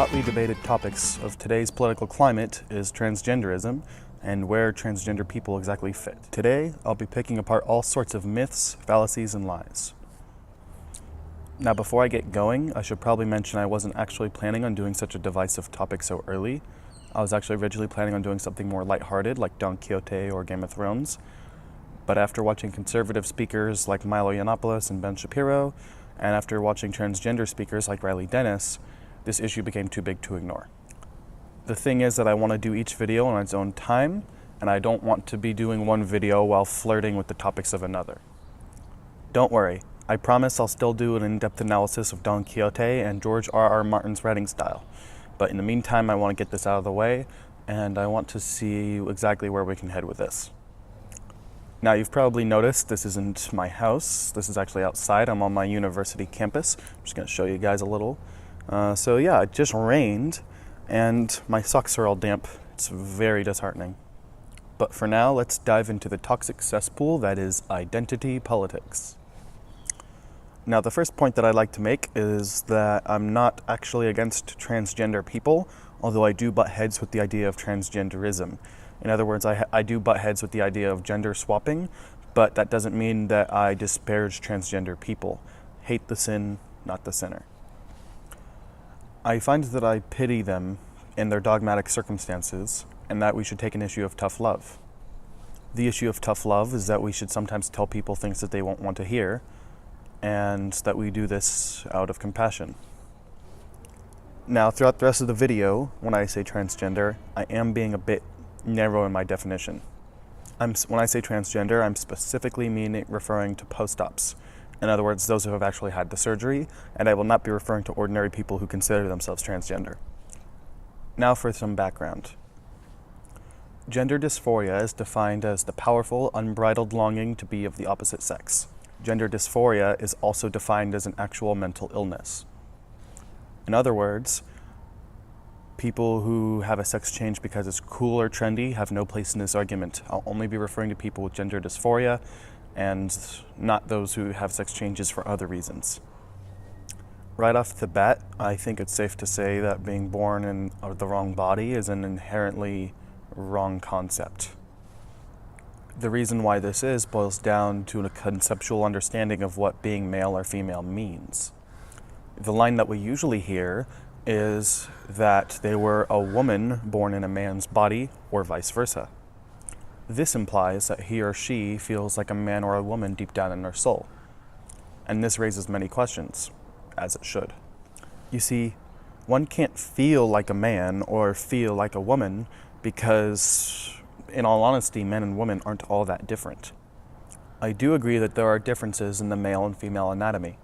hotly debated topics of today's political climate is transgenderism and where transgender people exactly fit. Today, I'll be picking apart all sorts of myths, fallacies, and lies. Now, before I get going, I should probably mention I wasn't actually planning on doing such a divisive topic so early. I was actually originally planning on doing something more lighthearted, like Don Quixote or Game of Thrones. But after watching conservative speakers like Milo Yiannopoulos and Ben Shapiro, and after watching transgender speakers like Riley Dennis, this issue became too big to ignore. The thing is that I want to do each video on its own time, and I don't want to be doing one video while flirting with the topics of another. Don't worry, I promise I'll still do an in-depth analysis of Don Quixote and George R.R. Martin's writing style. But in the meantime, I want to get this out of the way, and I want to see exactly where we can head with this. Now, you've probably noticed this isn't my house. This is actually outside. I'm on my university campus. I'm just going to show you guys a little. So yeah, it just rained, and my socks are all damp. It's very disheartening. But for now, let's dive into the toxic cesspool that is identity politics. Now, the first point that I'd like to make is that I'm not actually against transgender people, although I do butt heads with the idea of transgenderism. In other words, I do butt heads with the idea of gender swapping, but that doesn't mean that I disparage transgender people. Hate the sin, not the sinner. I find that I pity them in their dogmatic circumstances, and that we should take an issue of tough love. The issue of tough love is that we should sometimes tell people things that they won't want to hear, and that we do this out of compassion. Now, throughout the rest of the video, when I say transgender, I am being a bit narrow in my definition. When I say transgender, I'm specifically referring to post-ops. In other words, those who have actually had the surgery, and I will not be referring to ordinary people who consider themselves transgender. Now for some background. Gender dysphoria is defined as the powerful, unbridled longing to be of the opposite sex. Gender dysphoria is also defined as an actual mental illness. In other words, people who have a sex change because it's cool or trendy have no place in this argument. I'll only be referring to people with gender dysphoria and not those who have sex changes for other reasons. Right off the bat, I think it's safe to say that being born in the wrong body is an inherently wrong concept. The reason why this is boils down to a conceptual understanding of what being male or female means. The line that we usually hear is that they were a woman born in a man's body, or vice versa. This implies that he or she feels like a man or a woman deep down in their soul. And this raises many questions, as it should. You see, one can't feel like a man or feel like a woman because, in all honesty, men and women aren't all that different. I do agree that there are differences in the male and female anatomy.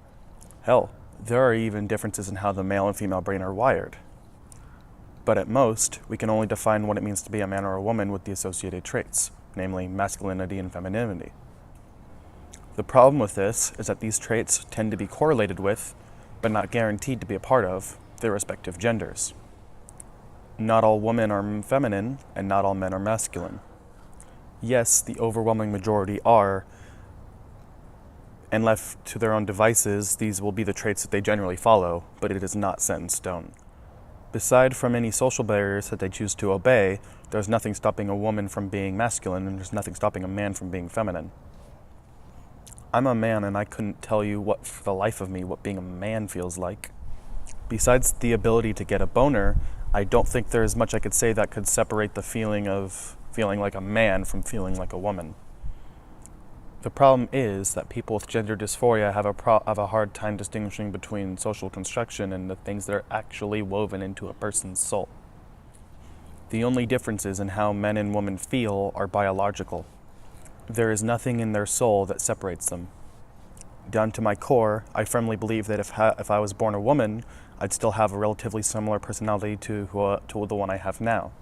Hell, there are even differences in how the male and female brain are wired. But at most, we can only define what it means to be a man or a woman with the associated traits, namely masculinity and femininity. The problem with this is that these traits tend to be correlated with, but not guaranteed to be a part of, their respective genders. Not all women are feminine, and not all men are masculine. Yes, the overwhelming majority are, and left to their own devices, these will be the traits that they generally follow, but it is not set in stone. Aside from any social barriers that they choose to obey, there's nothing stopping a woman from being masculine, and there's nothing stopping a man from being feminine. I'm a man, and I couldn't tell you for the life of me what being a man feels like. Besides the ability to get a boner, I don't think there is much I could say that could separate the feeling of feeling like a man from feeling like a woman. The problem is that people with gender dysphoria have a hard time distinguishing between social construction and the things that are actually woven into a person's soul. The only differences in how men and women feel are biological. There is nothing in their soul that separates them. Down to my core, I firmly believe that if I was born a woman, I'd still have a relatively similar personality to the one I have now.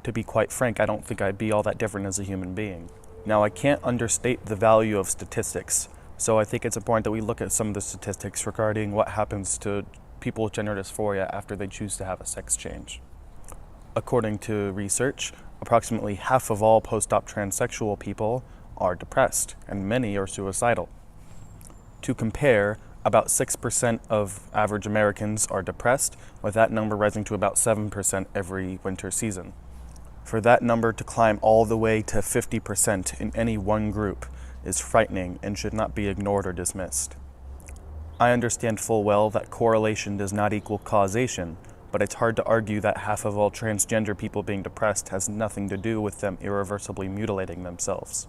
To be quite frank, I don't think I'd be all that different as a human being. Now, I can't understate the value of statistics, so I think it's important that we look at some of the statistics regarding what happens to people with gender dysphoria after they choose to have a sex change. According to research, approximately half of all post-op transsexual people are depressed, and many are suicidal. To compare, About 6% of average Americans are depressed, with that number rising to about 7% every winter season. For that number to climb all the way to 50% in any one group is frightening and should not be ignored or dismissed. I understand full well that correlation does not equal causation, but it's hard to argue that half of all transgender people being depressed has nothing to do with them irreversibly mutilating themselves.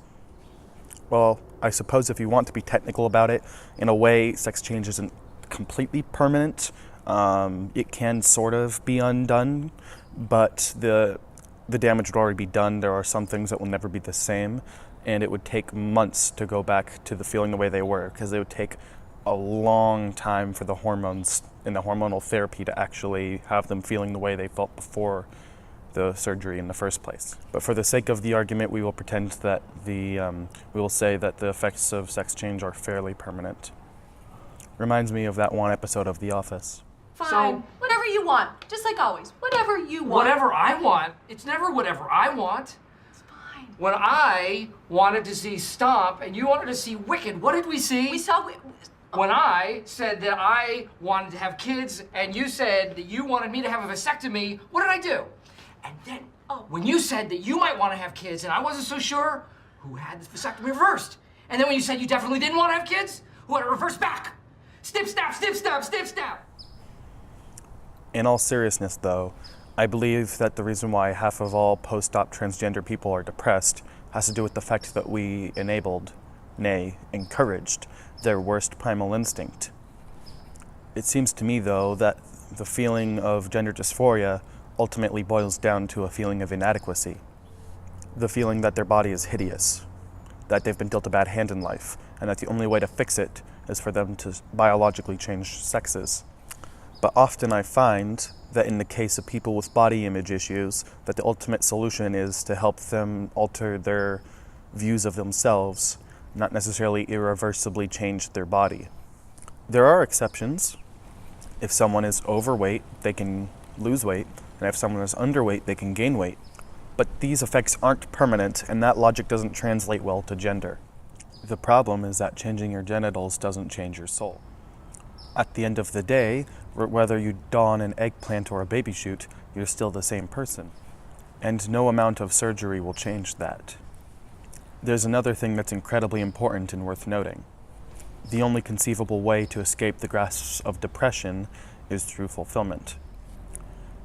Well, I suppose if you want to be technical about it, in a way, sex change isn't completely permanent. It can sort of be undone, but the damage would already be done. There are some things that will never be the same, and it would take months to go back to the feeling the way they were, because it would take a long time for the hormones and the hormonal therapy to actually have them feeling the way they felt before the surgery in the first place. But for the sake of the argument, we will pretend that we will say that the effects of sex change are fairly permanent. Reminds me of that one episode of The Office. Fine. So- Whatever you want. Just like always. Whatever you want. Whatever I want. It's never whatever I want. It's fine. When I wanted to see Stomp and you wanted to see Wicked, what did we see? We saw... When I said that I wanted to have kids and you said that you wanted me to have a vasectomy, what did I do? And then, when you said that you might want to have kids and I wasn't so sure, who had the vasectomy reversed? And then when you said you definitely didn't want to have kids, who had it reversed back? Snip, snap, snip, snap, snip, snap. In all seriousness, though, I believe that the reason why half of all post-op transgender people are depressed has to do with the fact that we enabled, nay, encouraged, their worst primal instinct. It seems to me, though, that the feeling of gender dysphoria ultimately boils down to a feeling of inadequacy. The feeling that their body is hideous, that they've been dealt a bad hand in life, and that the only way to fix it is for them to biologically change sexes. But often I find that in the case of people with body image issues, that the ultimate solution is to help them alter their views of themselves, not necessarily irreversibly change their body. There are exceptions. If someone is overweight, they can lose weight, and if someone is underweight, they can gain weight. But these effects aren't permanent, and that logic doesn't translate well to gender. The problem is that changing your genitals doesn't change your soul. At the end of the day, whether you don an eggplant or a baby shoot, you're still the same person. And no amount of surgery will change that. There's another thing that's incredibly important and worth noting. The only conceivable way to escape the grasp of depression is through fulfillment.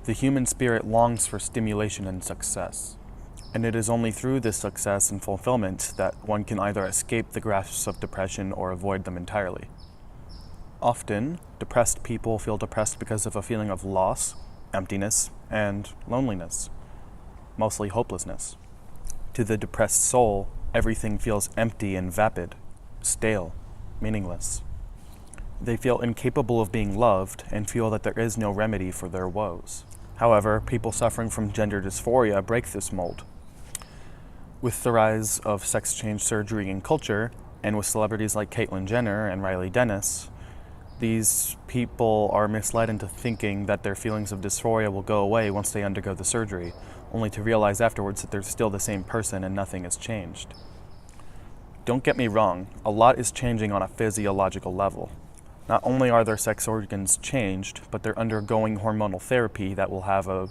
The human spirit longs for stimulation and success, and it is only through this success and fulfillment that one can either escape the grasps of depression or avoid them entirely. Often, depressed people feel depressed because of a feeling of loss, emptiness, and loneliness, mostly hopelessness. To the depressed soul, everything feels empty and vapid, stale, meaningless. They feel incapable of being loved and feel that there is no remedy for their woes. However, people suffering from gender dysphoria break this mold. With the rise of sex change surgery in culture, and with celebrities like Caitlyn Jenner and Riley Dennis, these people are misled into thinking that their feelings of dysphoria will go away once they undergo the surgery, only to realize afterwards that they're still the same person and nothing has changed. Don't get me wrong, a lot is changing on a physiological level. Not only are their sex organs changed, but they're undergoing hormonal therapy that will have a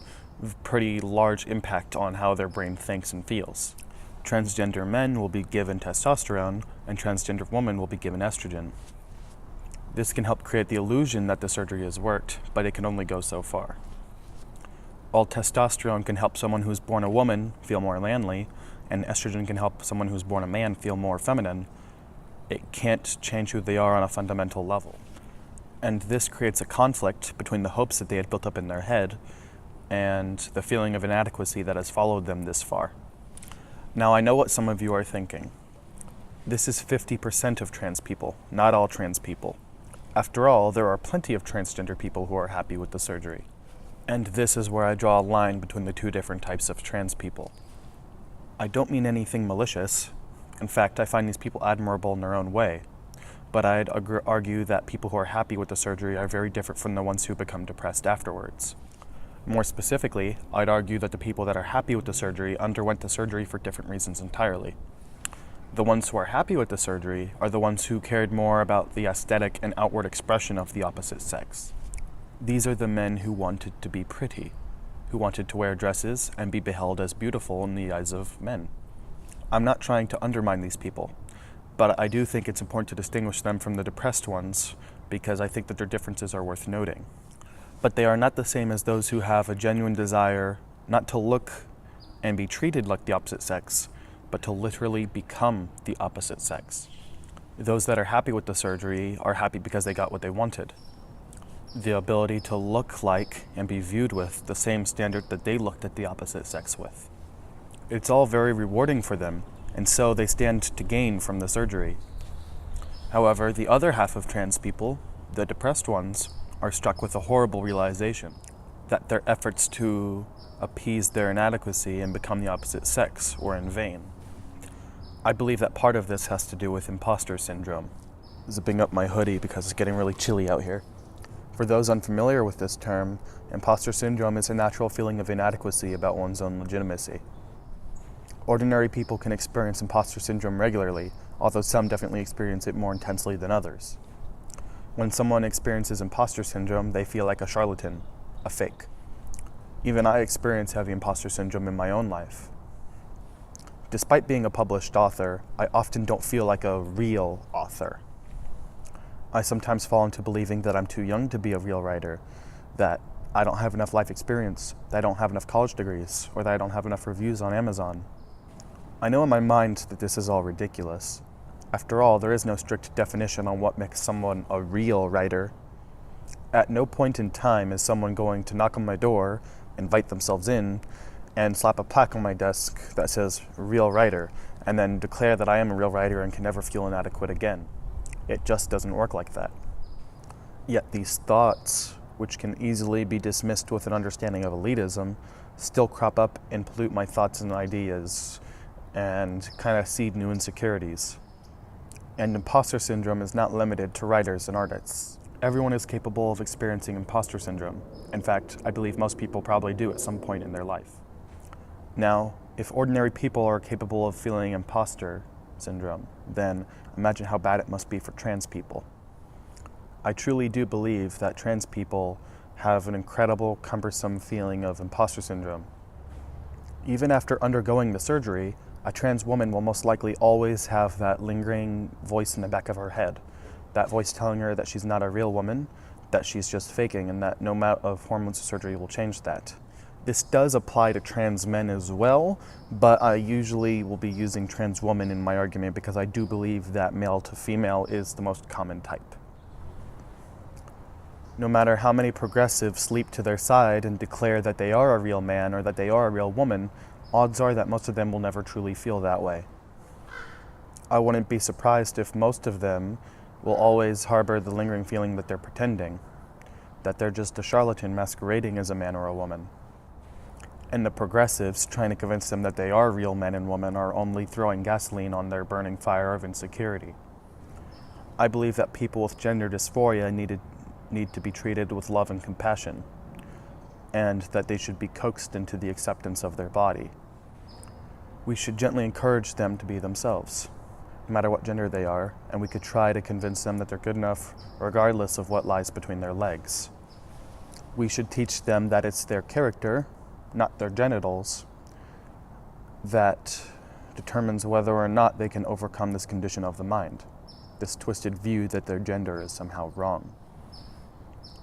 pretty large impact on how their brain thinks and feels. Transgender men will be given testosterone, and transgender women will be given estrogen. This can help create the illusion that the surgery has worked, but it can only go so far. While testosterone can help someone who's born a woman feel more manly, and estrogen can help someone who's born a man feel more feminine, it can't change who they are on a fundamental level. And this creates a conflict between the hopes that they had built up in their head and the feeling of inadequacy that has followed them this far. Now, I know what some of you are thinking. This is 50% of trans people, not all trans people. After all, there are plenty of transgender people who are happy with the surgery. And this is where I draw a line between the two different types of trans people. I don't mean anything malicious. In fact, I find these people admirable in their own way. But I'd argue that people who are happy with the surgery are very different from the ones who become depressed afterwards. More specifically, I'd argue that the people that are happy with the surgery underwent the surgery for different reasons entirely. The ones who are happy with the surgery are the ones who cared more about the aesthetic and outward expression of the opposite sex. These are the men who wanted to be pretty, who wanted to wear dresses and be beheld as beautiful in the eyes of men. I'm not trying to undermine these people, but I do think it's important to distinguish them from the depressed ones because I think that their differences are worth noting. But they are not the same as those who have a genuine desire not to look and be treated like the opposite sex, but to literally become the opposite sex. Those that are happy with the surgery are happy because they got what they wanted. The ability to look like and be viewed with the same standard that they looked at the opposite sex with. It's all very rewarding for them, and so they stand to gain from the surgery. However, the other half of trans people, the depressed ones, are struck with a horrible realization that their efforts to appease their inadequacy and become the opposite sex were in vain. I believe that part of this has to do with imposter syndrome. Zipping up my hoodie because it's getting really chilly out here. For those unfamiliar with this term, imposter syndrome is a natural feeling of inadequacy about one's own legitimacy. Ordinary people can experience imposter syndrome regularly, although some definitely experience it more intensely than others. When someone experiences imposter syndrome, they feel like a charlatan, a fake. Even I experience heavy imposter syndrome in my own life. Despite being a published author, I often don't feel like a real author. I sometimes fall into believing that I'm too young to be a real writer, that I don't have enough life experience, that I don't have enough college degrees, or that I don't have enough reviews on Amazon. I know in my mind that this is all ridiculous. After all, there is no strict definition on what makes someone a real writer. At no point in time is someone going to knock on my door, invite themselves in, and slap a plaque on my desk that says real writer, and then declare that I am a real writer and can never feel inadequate again. It just doesn't work like that. Yet these thoughts, which can easily be dismissed with an understanding of elitism, still crop up and pollute my thoughts and ideas and kind of seed new insecurities. And imposter syndrome is not limited to writers and artists. Everyone is capable of experiencing imposter syndrome. In fact, I believe most people probably do at some point in their life. Now, if ordinary people are capable of feeling imposter syndrome, then imagine how bad it must be for trans people. I truly do believe that trans people have an incredible, cumbersome feeling of imposter syndrome. Even after undergoing the surgery, a trans woman will most likely always have that lingering voice in the back of her head, that voice telling her that she's not a real woman, that she's just faking, and that no amount of hormones or surgery will change that. This does apply to trans men as well, but I usually will be using trans woman in my argument because I do believe that male to female is the most common type. No matter how many progressives leap to their side and declare that they are a real man or that they are a real woman, odds are that most of them will never truly feel that way. I wouldn't be surprised if most of them will always harbor the lingering feeling that they're pretending, that they're just a charlatan masquerading as a man or a woman. And the progressives trying to convince them that they are real men and women are only throwing gasoline on their burning fire of insecurity. I believe that people with gender dysphoria need to be treated with love and compassion, and that they should be coaxed into the acceptance of their body. We should gently encourage them to be themselves, no matter what gender they are, and we could try to convince them that they're good enough regardless of what lies between their legs. We should teach them that it's their character, not their genitals, that determines whether or not they can overcome this condition of the mind, this twisted view that their gender is somehow wrong.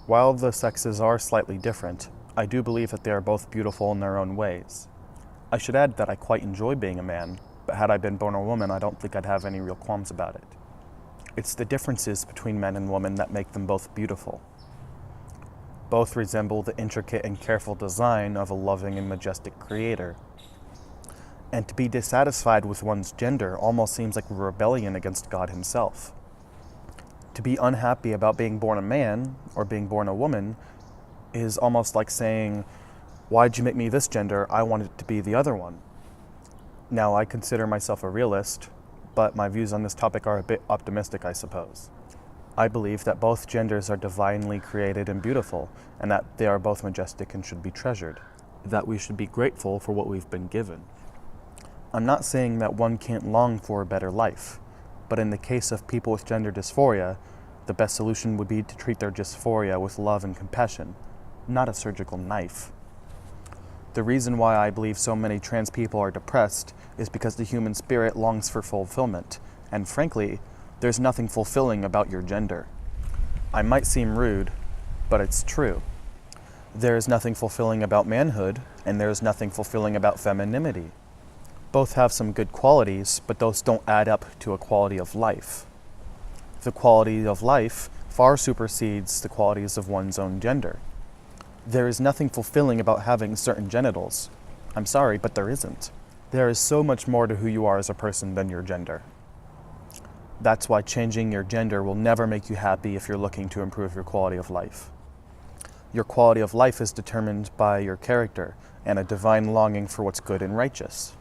While the sexes are slightly different, I do believe that they are both beautiful in their own ways. I should add that I quite enjoy being a man, but had I been born a woman, I don't think I'd have any real qualms about it. It's the differences between men and women that make them both beautiful. Both resemble the intricate and careful design of a loving and majestic creator. And to be dissatisfied with one's gender almost seems like a rebellion against God himself. To be unhappy about being born a man or being born a woman is almost like saying, "Why'd you make me this gender? I wanted to be the other one." Now, I consider myself a realist, but my views on this topic are a bit optimistic, I suppose. I believe that both genders are divinely created and beautiful, and that they are both majestic and should be treasured, that we should be grateful for what we've been given. I'm not saying that one can't long for a better life, but in the case of people with gender dysphoria, the best solution would be to treat their dysphoria with love and compassion, not a surgical knife. The reason why I believe so many trans people are depressed is because the human spirit longs for fulfillment, and frankly, there's nothing fulfilling about your gender. I might seem rude, but it's true. There is nothing fulfilling about manhood, and there is nothing fulfilling about femininity. Both have some good qualities, but those don't add up to a quality of life. The quality of life far supersedes the qualities of one's own gender. There is nothing fulfilling about having certain genitals. I'm sorry, but there isn't. There is so much more to who you are as a person than your gender. That's why changing your gender will never make you happy if you're looking to improve your quality of life. Your quality of life is determined by your character and a divine longing for what's good and righteous.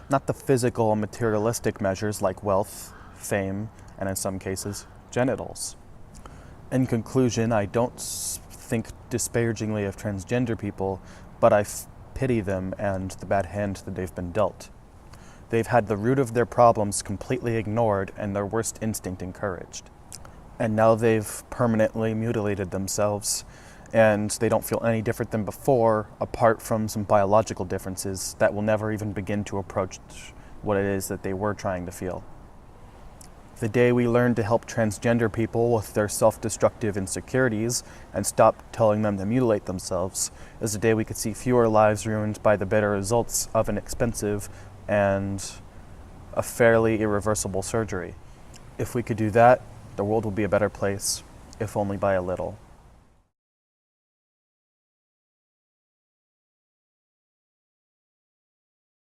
Not the physical and materialistic measures like wealth, fame, and in some cases, genitals. In conclusion, I don't think disparagingly of transgender people, but I pity them and the bad hand that they've been dealt. They've had the root of their problems completely ignored and their worst instinct encouraged. And now they've permanently mutilated themselves, and they don't feel any different than before, apart from some biological differences that will never even begin to approach what it is that they were trying to feel. The day we learn to help transgender people with their self-destructive insecurities and stop telling them to mutilate themselves is the day we could see fewer lives ruined by the bitter results of an expensive and a fairly irreversible surgery. If we could do that, the world would be a better place, if only by a little.